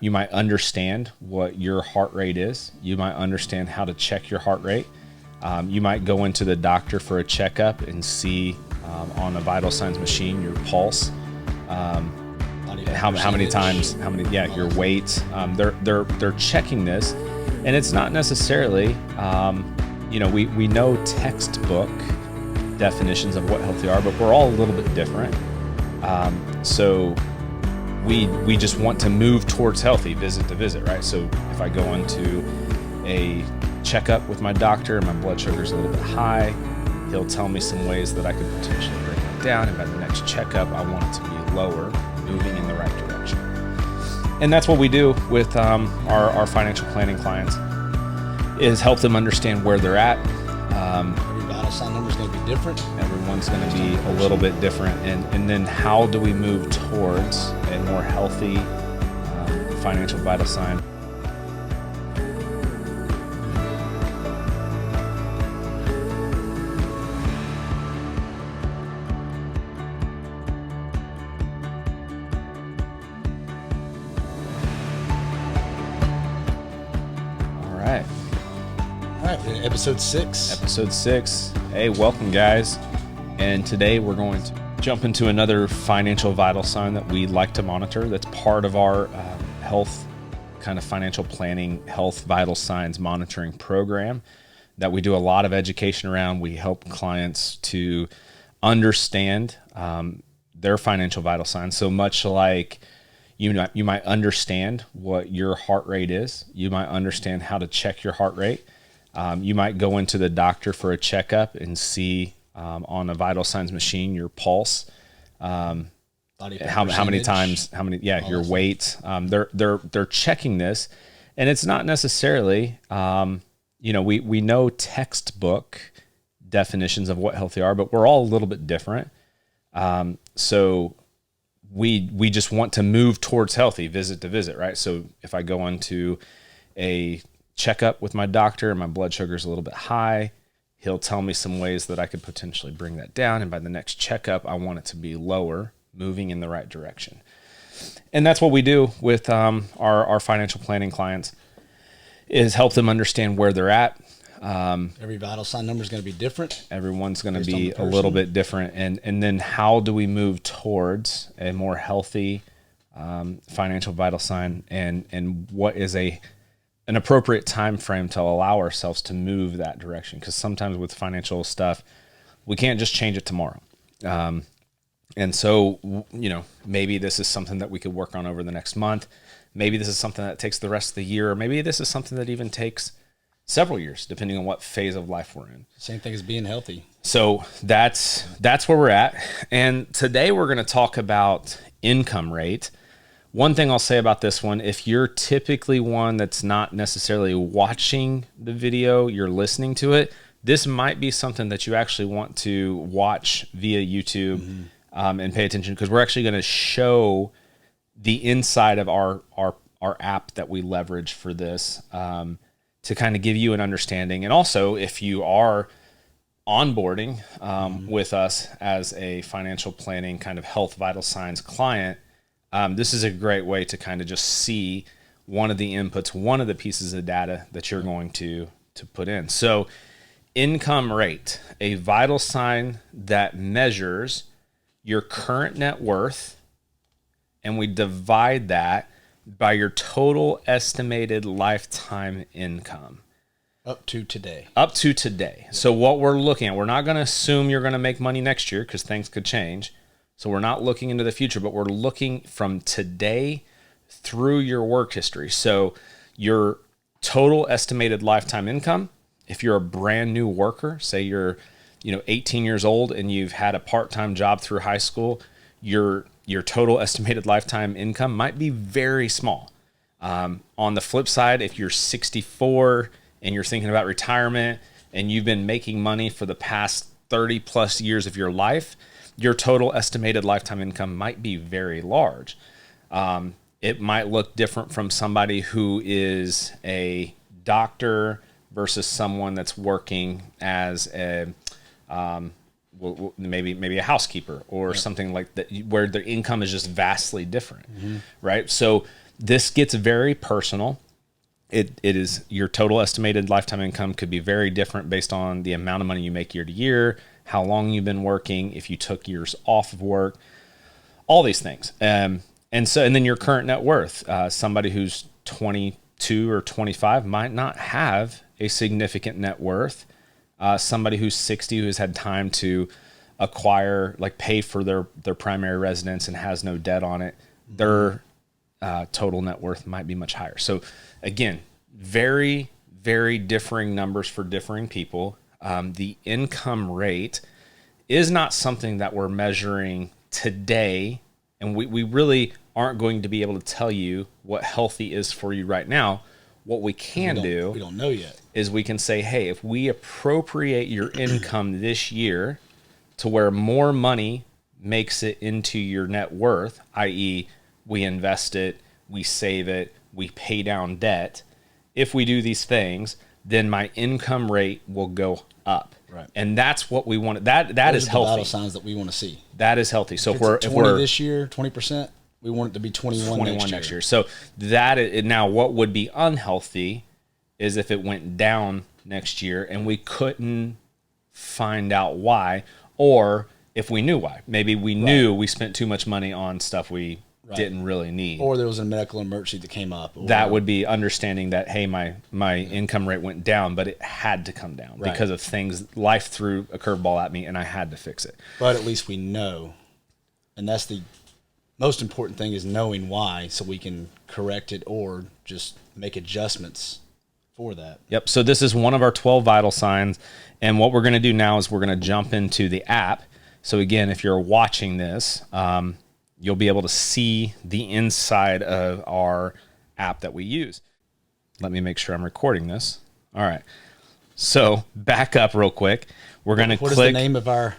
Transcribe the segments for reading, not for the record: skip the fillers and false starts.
You might understand what your heart rate is. You might understand how to check your heart rate. You might go into the doctor for a checkup and see on a vital signs machine your pulse, how many times, your weight. They're checking this, and it's not necessarily, we know textbook definitions of what healthy are, but we're all a little bit different. So we just want to move towards healthy visit to visit, right? So if I go into a checkup with my doctor and my blood sugar is a little bit high, he'll tell me some ways that I could potentially bring it down, and by the next checkup I want it to be lower, moving in the right direction. And that's what we do with our financial planning clients, is help them understand where they're at. Every vital sign number is going to be different. Everyone's going to be a little bit different. And then how do we move towards a more healthy financial vital sign? Episode 6. Episode 6. Hey, welcome guys. And today we're going to jump into another financial vital sign that we like to monitor. That's part of our health kind of financial planning, health vital signs monitoring program that we do a lot of education around. We help clients to understand their financial vital signs. So much like you might understand what your heart rate is. You might understand how to check your heart rate. You might go into the doctor for a checkup and see on a vital signs machine your pulse, how many times, your weight. They're checking this, and it's not necessarily, we know textbook definitions of what healthy are, but we're all a little bit different. So we just want to move towards healthy visit to visit, right? So if I go into a checkup with my doctor and my blood sugar is a little bit high, he'll tell me some ways that I could potentially bring that down, and by the next checkup I want it to be lower, moving in the right direction. And that's what we do with our financial planning clients, is help them understand where they're at. Every vital sign number is going to be different. Everyone's going to be a little bit different, and then how do we move towards a more healthy financial vital sign, and what is an appropriate time frame to allow ourselves to move that direction? Because sometimes with financial stuff, we can't just change it tomorrow. And so, maybe this is something that we could work on over the next month. Maybe this is something that takes the rest of the year, or maybe this is something that even takes several years, depending on what phase of life we're in. Same thing as being healthy. So that's where we're at. And today we're going to talk about income rate. One thing I'll say about this one, if you're typically one that's not necessarily watching the video, you're listening to it, this might be something that you actually want to watch via YouTube and pay attention, because we're actually going to show the inside of our app that we leverage for this to kind of give you an understanding. And also, if you are onboarding with us as a financial planning kind of health vital signs client, this is a great way to kind of just see one of the inputs, one of the pieces of data that you're going to put in. So income rate, a vital sign that measures your current net worth, and we divide that by your total estimated lifetime income. Up to today. So what we're looking at, we're not going to assume you're going to make money next year, because things could change. So we're not looking into the future, but we're looking from today through your work history. So your total estimated lifetime income, if you're a brand new worker, say you're 18 years old and you've had a part-time job through high school, your total estimated lifetime income might be very small. On the flip side, if you're 64 and you're thinking about retirement and you've been making money for the past 30 plus years of your life, your total estimated lifetime income might be very large. It might look different from somebody who is a doctor versus someone that's working as a maybe a housekeeper or something like that, where their income is just vastly different, right? So This gets very personal. It is your total estimated lifetime income could be very different based on the amount of money you make year to year, how long you've been working, if you took years off of work, all these things. And then your current net worth. Somebody who's 22 or 25 might not have a significant net worth. Somebody who's 60 who has had time to acquire, like pay for their primary residence and has no debt on it, their total net worth might be much higher. So again, very, very differing numbers for differing people. The income rate is not something that we're measuring today, and we really aren't going to be able to tell you what healthy is for you right now. What we we don't know yet, is we can say, hey, if we appropriate your income this year to where more money makes it into your net worth, i.e., we invest it, we save it, we pay down debt. If we do these things, then my income rate will go up. Right. And that's what we want. That is healthy. Vital signs that we want to see. That is healthy. So if we're this year, 20%, we want it to be 21 next year. So now what would be unhealthy is if it went down next year and we couldn't find out why, or if we knew why. Maybe we knew we spent too much money on stuff we didn't really need. Or there was a medical emergency that came up. That would be understanding that, hey, my income rate went down, but it had to come down because of things. Life threw a curveball at me and I had to fix it. But at least we know. And that's the most important thing, is knowing why, so we can correct it or just make adjustments for that. Yep. So this is one of our 12 vital signs. And what we're going to do now is we're going to jump into the app. So again, if you're watching this, you'll be able to see the inside of our app that we use. Let me make sure I'm recording this. All right. So back up real quick. We're going to click. What is the name of our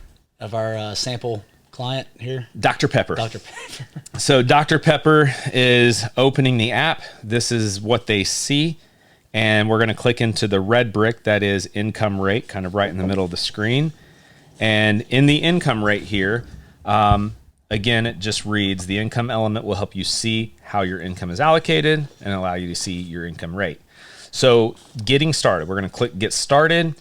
sample client here? Dr. Pepper. Dr. Pepper. So Dr. Pepper is opening the app. This is what they see. And we're going to click into the red brick that is income rate, kind of right in the middle of the screen. And in the income rate here, again, it just reads, the income element will help you see how your income is allocated and allow you to see your income rate. So getting started, we're going to click get started,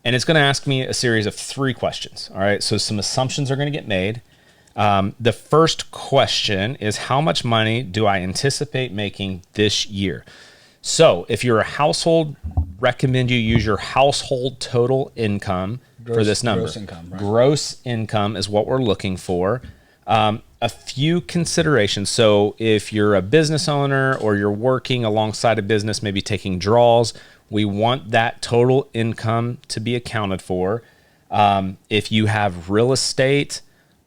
and it's going to ask me a series of 3 questions. All right. So some assumptions are going to get made. The first question is, how much money do I anticipate making this year? So if you're a household, recommend you use your household total income for this number. Gross income, right? Gross income is what we're looking for. A few considerations. So if you're a business owner or you're working alongside a business, maybe taking draws, we want that total income to be accounted for. If you have real estate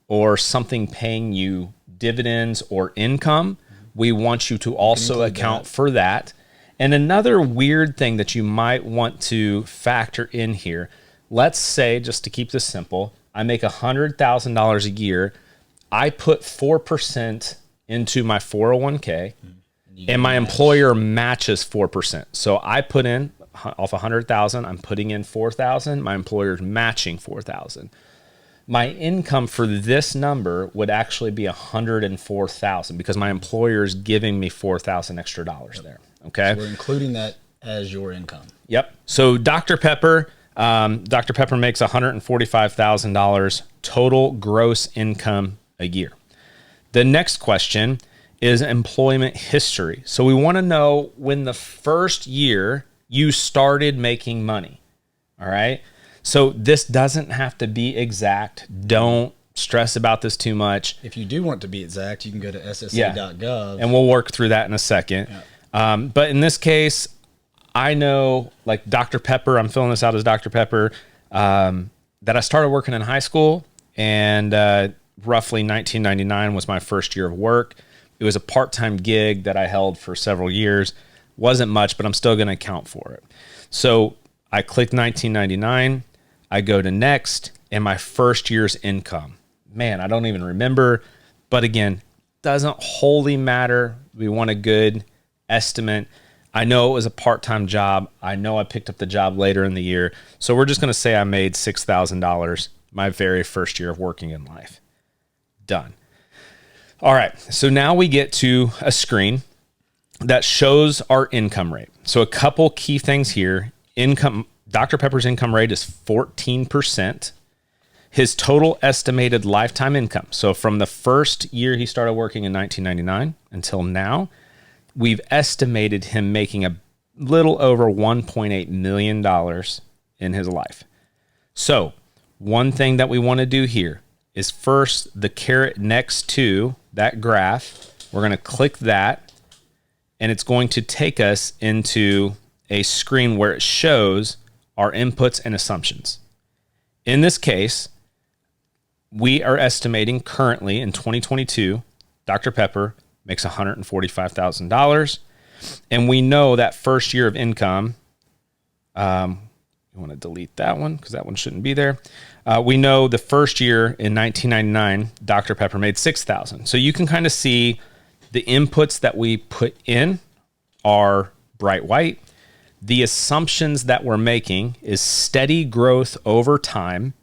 or something paying you dividends or income, we want you to also account for that. And another weird thing that you might want to factor in here, let's say, just to keep this simple, I make $100,000 a year. I put 4% into my 401k, and my employer matches 4%. So I put in off 100,000, I'm putting in 4,000. My employer's matching 4,000. My income for this number would actually be 104,000 because my employer is giving me 4,000 extra dollars there. Okay, so we're including that as your income. Yep. So Dr. Pepper makes $145,000 total gross income a year. The next question is employment history. So we want to know when the first year you started making money. All right. So this doesn't have to be exact. Don't stress about this too much. If you do want it to be exact, you can go to ssa.gov. And we'll work through that in a second. Yeah. But in this case, I know, like Dr. Pepper, I'm filling this out as Dr. Pepper, that I started working in high school, and roughly 1999 was my first year of work. It was a part-time gig that I held for several years. Wasn't much, but I'm still going to account for it. So I clicked 1999. I go to next, and my first year's income. Man, I don't even remember. But again, doesn't wholly matter. We want a good estimate. I know it was a part-time job. I know I picked up the job later in the year. So we're just going to say I made $6,000 my very first year of working in life. Done. All right. So now we get to a screen, that shows our income rate. So a couple key things here. Dr. Pepper's income rate is 14%. His total estimated lifetime income. So from the first year he started working in 1999 until now, we've estimated him making a little over $1.8 million in his life. So one thing that we want to do here is first the caret next to that graph. We're going to click that, and it's going to take us into a screen where it shows our inputs and assumptions. In this case, we are estimating currently in 2022, Dr. Pepper makes $145,000. And we know that first year of income, you want to delete that one because that one shouldn't be there. We know the first year in 1999, Dr. Pepper made $6,000. So you can kind of see the inputs that we put in are bright white. The assumptions that we're making is steady growth over time,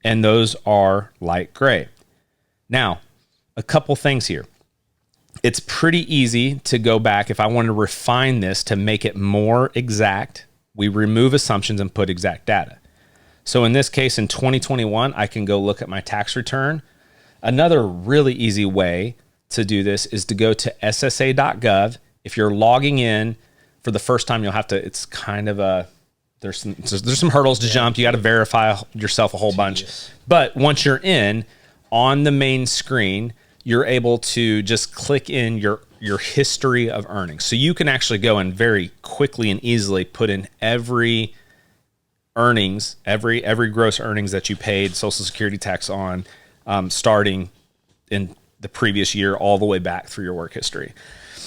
and those are light gray. Now, a couple things here. It's pretty easy to go back. If I want to refine this to make it more exact, we remove assumptions and put exact data. So in this case, in 2021, I can go look at my tax return. Another really easy way to do this is to go to ssa.gov. If you're logging in for the first time, you'll have to, it's kind of a, there's some hurdles to jump. You got to verify yourself a whole bunch. But once you're in, on the main screen, you're able to just click in your history of earnings. So you can actually go and very quickly and easily put in every earnings, every gross earnings that you paid Social Security tax on, starting in the previous year all the way back through your work history.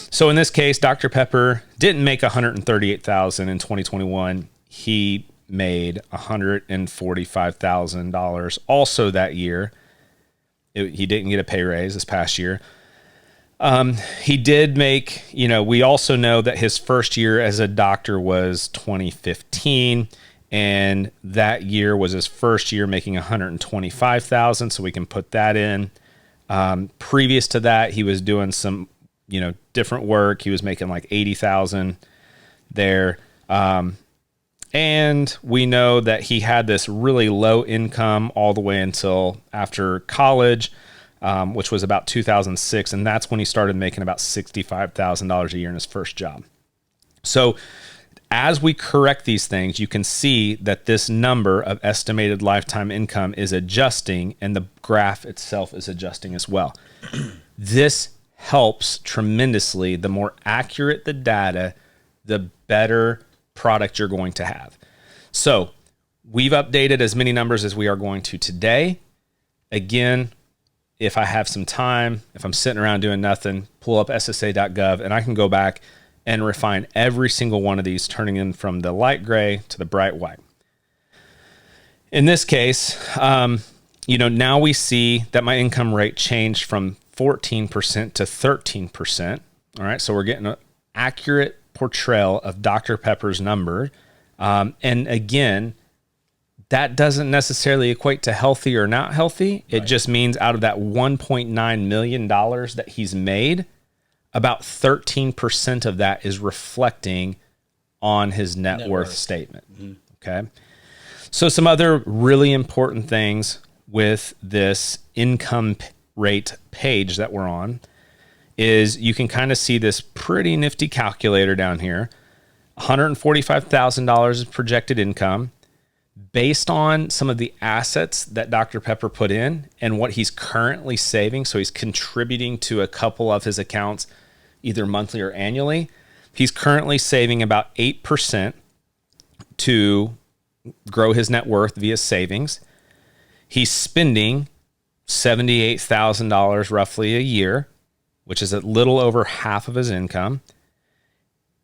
So in this case, Dr. Pepper didn't make $138,000 in 2021. He made $145,000 also that year. He didn't get a pay raise this past year. He did make, we also know that his first year as a doctor was 2015, and that year was his first year making $125,000. So we can put that in. Previous to that, he was doing some, different work. He was making like $80,000 there. And we know that he had this really low income all the way until after college, which was about 2006. And that's when he started making about $65,000 a year in his first job. So as we correct these things, you can see that this number of estimated lifetime income is adjusting, and the graph itself is adjusting as well. This helps tremendously. The more accurate the data, the better product you're going to have. So we've updated as many numbers as we are going to today. Again, if I have some time, if I'm sitting around doing nothing, pull up ssa.gov and I can go back and refine every single one of these, turning in from the light gray to the bright white. In this case, now we see that my income rate changed from 14% to 13%. All right, so we're getting an accurate portrayal of Dr. Pepper's number. And again, that doesn't necessarily equate to healthy or not healthy. It just means out of that $1.9 million that he's made, about 13% of that is reflecting on his net worth statement. Mm-hmm. Okay. So some other really important things with this income rate page that we're on is you can kind of see this pretty nifty calculator down here. $145,000 is projected income based on some of the assets that Dr. Pepper put in and what he's currently saving. So he's contributing to a couple of his accounts, either monthly or annually. He's currently saving about 8% to grow his net worth via savings. He's spending $78,000 roughly a year, which is a little over half of his income.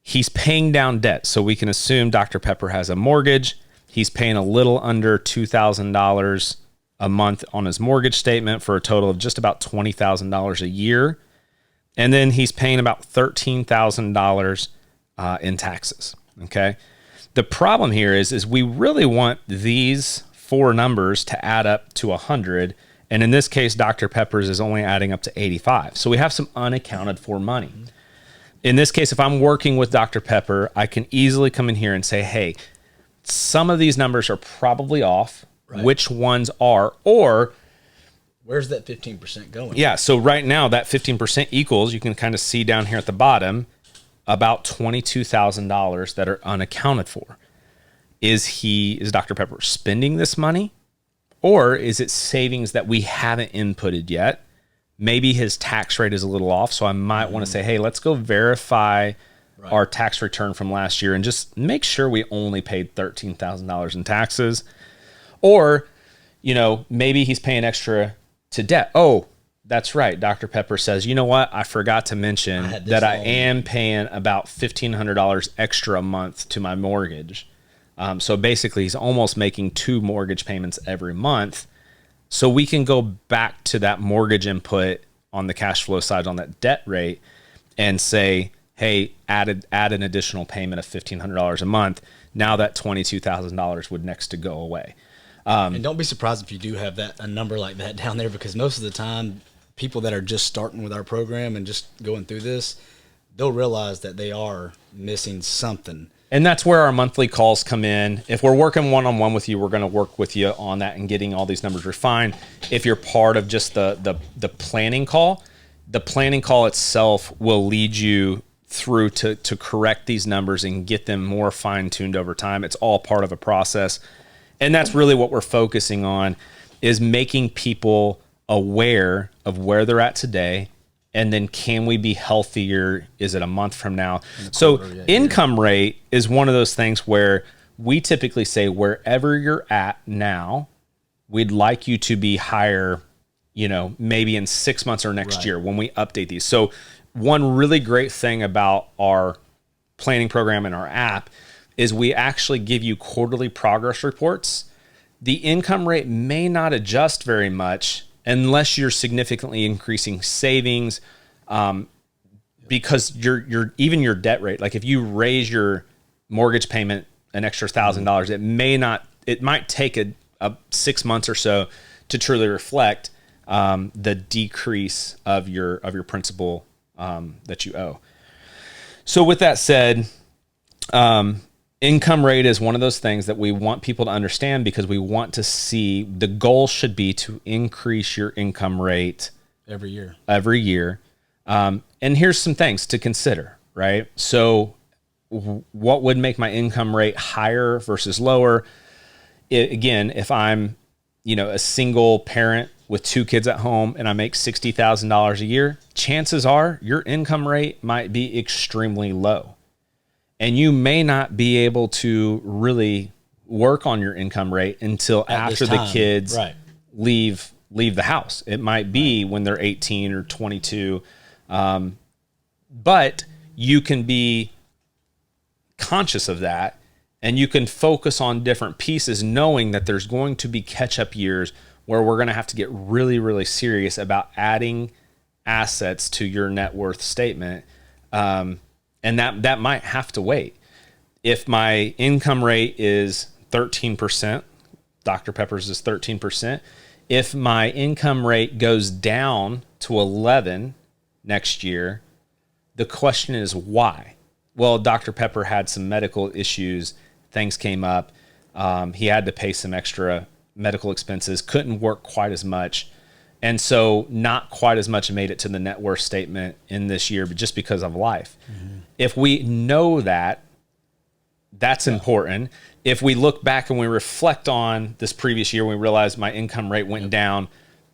He's paying down debt. So we can assume Dr. Pepper has a mortgage. He's paying a little under $2,000 a month on his mortgage statement for a total of just about $20,000 a year. And then he's paying about $13,000 in taxes. Okay. The problem here is we really want these four numbers to add up to 100. And in this case, Dr. Pepper's is only adding up to 85. So we have some unaccounted for money. in this case, if I'm working with Dr. Pepper, I can easily come in here and say, hey, some of these numbers are probably off. Right. Which ones are? Or where's that 15% going? Yeah, so right now that 15% equals, you can kind of see down here at the bottom, about $22,000 that are unaccounted for. Is Dr. Pepper spending this money? Or is it savings that we haven't inputted yet? Maybe his tax rate is a little off, so I might want to say, hey, let's go verify our tax return from last year and just make sure we only paid $13,000 in taxes. Or, maybe he's paying extra to debt. Oh, that's right. Dr. Pepper says, you know what? I forgot to mention that I am paying about $1,500 extra a month to my mortgage. So basically, he's almost making 2 mortgage payments every month. So we can go back to that mortgage input on the cash flow side on that debt rate and say, hey, add an additional payment of $1,500 a month. Now that $22,000 would next to go away. And don't be surprised if you do have a number like that down there, because most of the time, people that are just starting with our program and just going through this, they'll realize that they are missing something. And that's where our monthly calls come in. If we're working one-on-one with you, we're going to work with you on that and getting all these numbers refined. If you're part of just the planning call, the planning call itself will lead you through to correct these numbers and get them more fine-tuned over time. It's all part of a process. And that's really what we're focusing on, is making people aware of where they're at today. And then can we be healthier? Is it a month from now? So income rate is one of those things where we typically say wherever you're at now, we'd like you to be higher, maybe in 6 months or next year when we update these. So one really great thing about our planning program and our app is we actually give you quarterly progress reports. The income rate may not adjust very much unless you're significantly increasing savings, because even your debt rate, like if you raise your mortgage payment an extra $1,000, it might take a 6 months or so to truly reflect the decrease of your principal that you owe. So with that said, income rate is one of those things that we want people to understand, because we want to see, the goal should be to increase your income rate every year. And here's some things to consider, right? So what would make my income rate higher versus lower? Again, if I'm, a single parent with 2 kids at home and I make $60,000 a year, chances are your income rate might be extremely low. And you may not be able to really work on your income rate until after the kids leave the house. It might be when they're 18 or 22. But you can be conscious of that, and you can focus on different pieces, knowing that there's going to be catch-up years where we're going to have to get really, really serious about adding assets to your net worth statement. And that might have to wait. If my income rate is 13%, Dr. Pepper's is 13%. If my income rate goes down to 11 next year, the question is why? Well, Dr. Pepper had some medical issues. Things came up. He had to pay some extra medical expenses, couldn't work quite as much. And so not quite as much made it to the net worth statement in this year, but just because of life. Mm-hmm. If we know that, that's important. If we look back and we reflect on this previous year, we realize my income rate went down,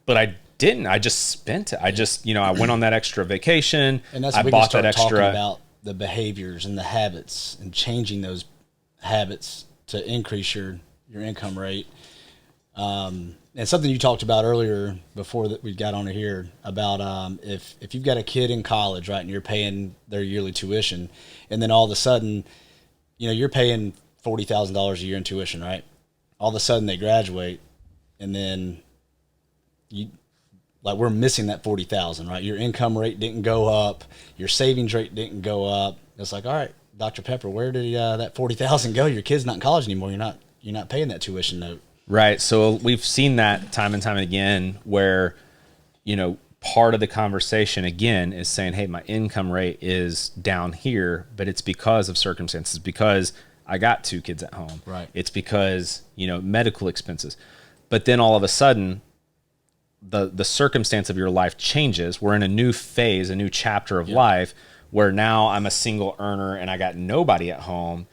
but I didn't. I just spent it. I just, I went on that extra vacation. And that's what we can start talking about, the behaviors and the habits, and changing those habits to increase your income rate. And something you talked about earlier before that we got on here about if you've got a kid in college, right, and you're paying their yearly tuition, and then all of a sudden, you're paying $40,000 a year in tuition, right? All of a sudden they graduate, and then we're missing that $40,000, right? Your income rate didn't go up, your savings rate didn't go up. It's like, all right, Dr. Pepper, where did that $40,000 go? Your kid's not in college anymore. You're not paying that tuition note. Right. So we've seen that time and time again where, part of the conversation again is saying, hey, my income rate is down here, but it's because of circumstances, because I got 2 kids at home. Right. It's because, medical expenses. But then all of a sudden, the circumstance of your life changes. We're in a new phase, a new chapter of life, where now I'm a single earner and I got nobody at home.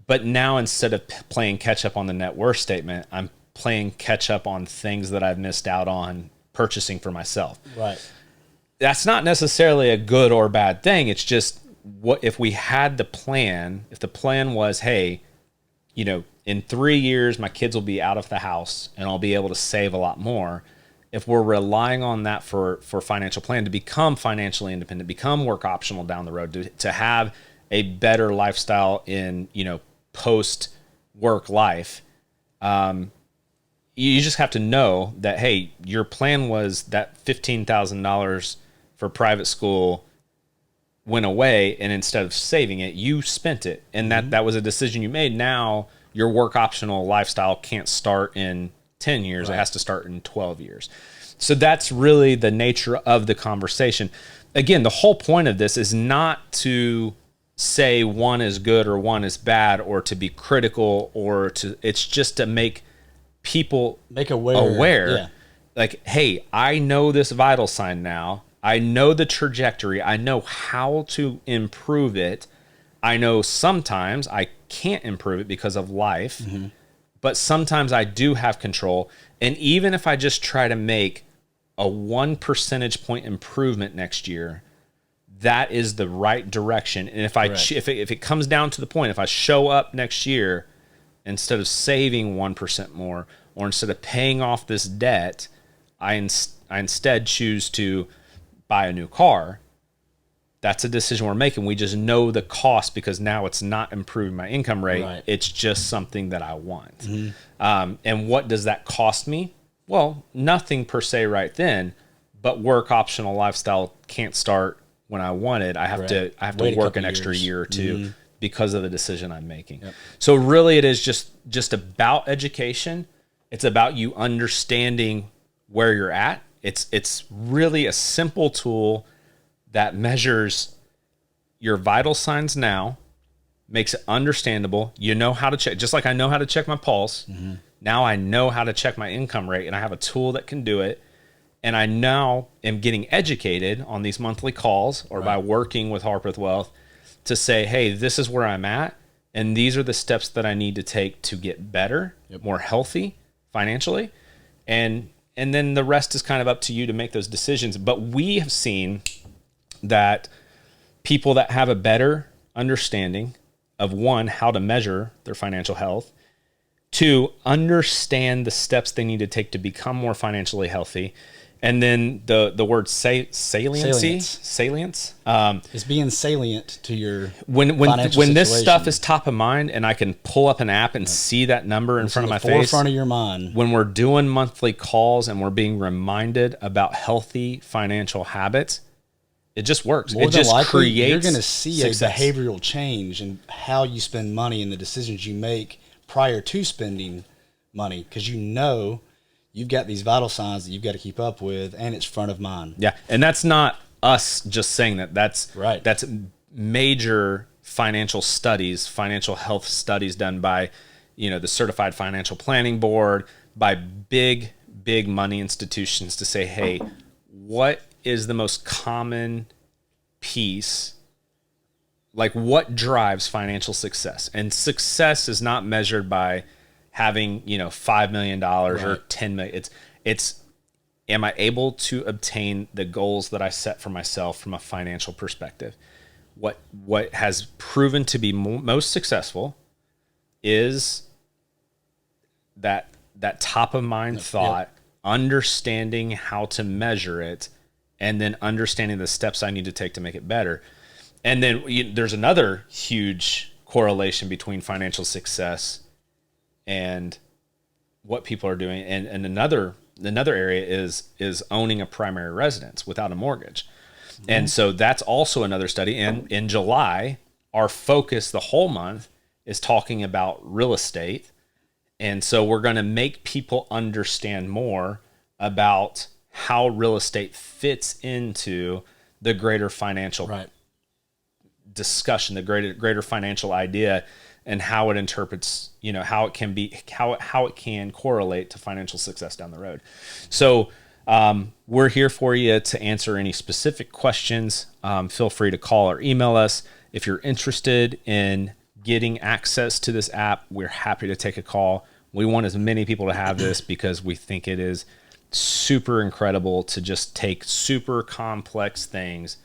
But now instead of playing catch up on the net worth statement, I'm playing catch up on things that I've missed out on purchasing for myself. Right. That's not necessarily a good or bad thing. It's just, what if we had the plan, if the plan was, hey, in 3 years, my kids will be out of the house and I'll be able to save a lot more. If we're relying on that for financial plan to become financially independent, become work optional down the road, to have a better lifestyle in, post work life, you just have to know that, hey, your plan was that $15,000 for private school went away, and instead of saving it, you spent it. And that was a decision you made. Now your work optional lifestyle can't start in 10 years. Right. It has to start in 12 years. So that's really the nature of the conversation. Again, the whole point of this is not to say one is good or one is bad, or to be critical, it's just to make people aware. Yeah. Like, hey, I know this vital sign now. I know the trajectory. I know how to improve it. I know sometimes I can't improve it because of life, but sometimes I do have control. And even if I just try to make a 1 percentage point improvement next year, that is the right direction. And if if it comes down to the point, if I show up next year, instead of saving 1% more, or instead of paying off this debt, I instead choose to buy a new car, that's a decision we're making. We just know the cost, because now it's not improving my income rate. Right. It's just something that I want. And what does that cost me? Well, nothing per se right then, but work optional lifestyle can't start when I want it. I have to work an extra year or two because of the decision I'm making. Yep. So really it is just about education. It's about you understanding where you're at. It's really a simple tool that measures your vital signs now, makes it understandable. You know how to check, just like I know how to check my pulse. Now I know how to check my income rate, and I have a tool that can do it. And I now am getting educated on these monthly calls, or by working with Harpeth Wealth, to say, hey, this is where I'm at, and these are the steps that I need to take to get better, more healthy financially. And then the rest is kind of up to you to make those decisions. But we have seen that people that have a better understanding of, one, how to measure their financial health, two, understand the steps they need to take to become more financially healthy, and then the word salience is being salient to your when situation. This stuff is top of mind, and I can pull up an app and see that number in front of my face, forefront of your mind. When we're doing monthly calls and we're being reminded about healthy financial habits, it just works. More it just likely, creates you're going to see success. A behavioral change in how you spend money and the decisions you make prior to spending money, because you've got these vital signs that you've got to keep up with, and it's front of mind. Yeah, and that's not us just saying that. That's right. That's major financial studies, financial health studies done by, the Certified Financial Planning Board, by big money institutions, to say, hey, what is the most common piece? Like, what drives financial success? And success is not measured by having, $5 million or $10 million. It's am I able to obtain the goals that I set for myself from a financial perspective? What has proven to be most successful is that top of mind thought, understanding how to measure it, and then understanding the steps I need to take to make it better. And then there's another huge correlation between financial success and what people are doing. And another area is owning a primary residence without a mortgage. And so that's also another study. And in July, our focus the whole month is talking about real estate. And so we're going to make people understand more about how real estate fits into the greater financial discussion, the greater financial idea, and how it interprets, how it can correlate to financial success down the road. So we're here for you to answer any specific questions. Feel free to call or email us. If you're interested in getting access to this app, we're happy to take a call. We want as many people to have this because we think it is super incredible to just take super complex things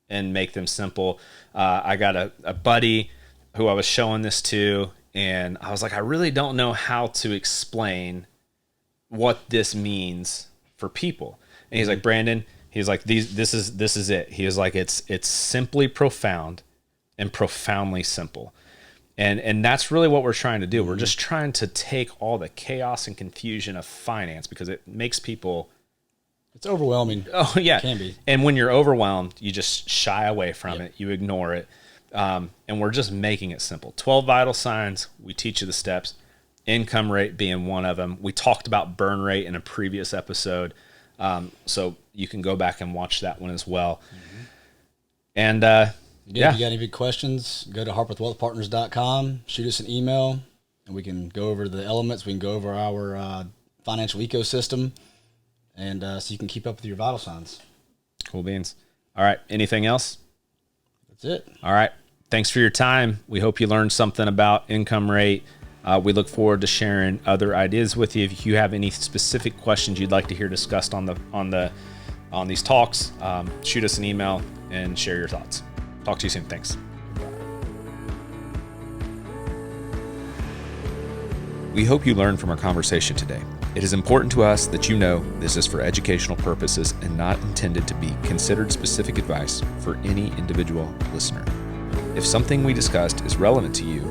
and make them simple. I got a buddy who I was showing this to, and I was like, I really don't know how to explain what this means for people. And he's like, Brandon, he's like, this is it. He was like, it's simply profound and profoundly simple. And that's really what we're trying to do. We're just trying to take all the chaos and confusion of finance, because it makes people... It's overwhelming. Oh, yeah. It can be. And when you're overwhelmed, you just shy away from it. You ignore it. And we're just making it simple. 12 vital signs. We teach you the steps. Income rate being one of them. We talked about burn rate in a previous episode. So you can go back and watch that one as well. And... If you got any big questions, go to harpethwealthpartners.com, shoot us an email, and we can go over the elements. We can go over our financial ecosystem, and so you can keep up with your vital signs. Cool beans. All right. Anything else? That's it. All right. Thanks for your time. We hope you learned something about income rate. We look forward to sharing other ideas with you. If you have any specific questions you'd like to hear discussed on these talks, shoot us an email and share your thoughts. Talk to you soon. Thanks. We hope you learned from our conversation today. It is important to us that you know this is for educational purposes and not intended to be considered specific advice for any individual listener. If something we discussed is relevant to you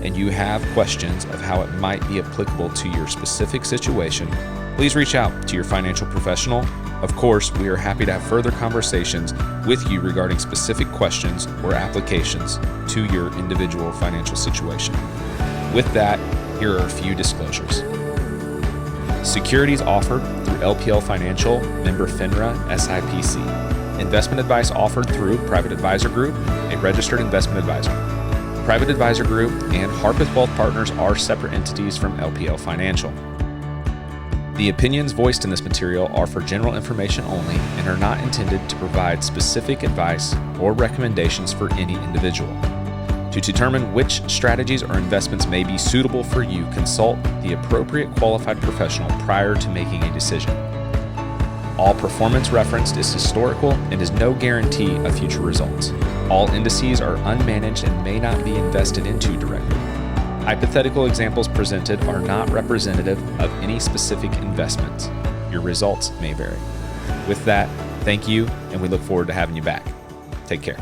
and you have questions of how it might be applicable to your specific situation, please reach out to your financial professional. Of course, we are happy to have further conversations with you regarding specific questions or applications to your individual financial situation. With that, here are a few disclosures. Securities offered through LPL Financial, member FINRA, SIPC. Investment advice offered through Private Advisor Group, a registered investment advisor. Private Advisor Group and Harpeth Wealth Partners are separate entities from LPL Financial. The opinions voiced in this material are for general information only and are not intended to provide specific advice or recommendations for any individual. To determine which strategies or investments may be suitable for you, consult the appropriate qualified professional prior to making a decision. All performance referenced is historical and is no guarantee of future results. All indices are unmanaged and may not be invested into directly. Hypothetical examples presented are not representative of any specific investments. Your results may vary. With that, thank you, and we look forward to having you back. Take care.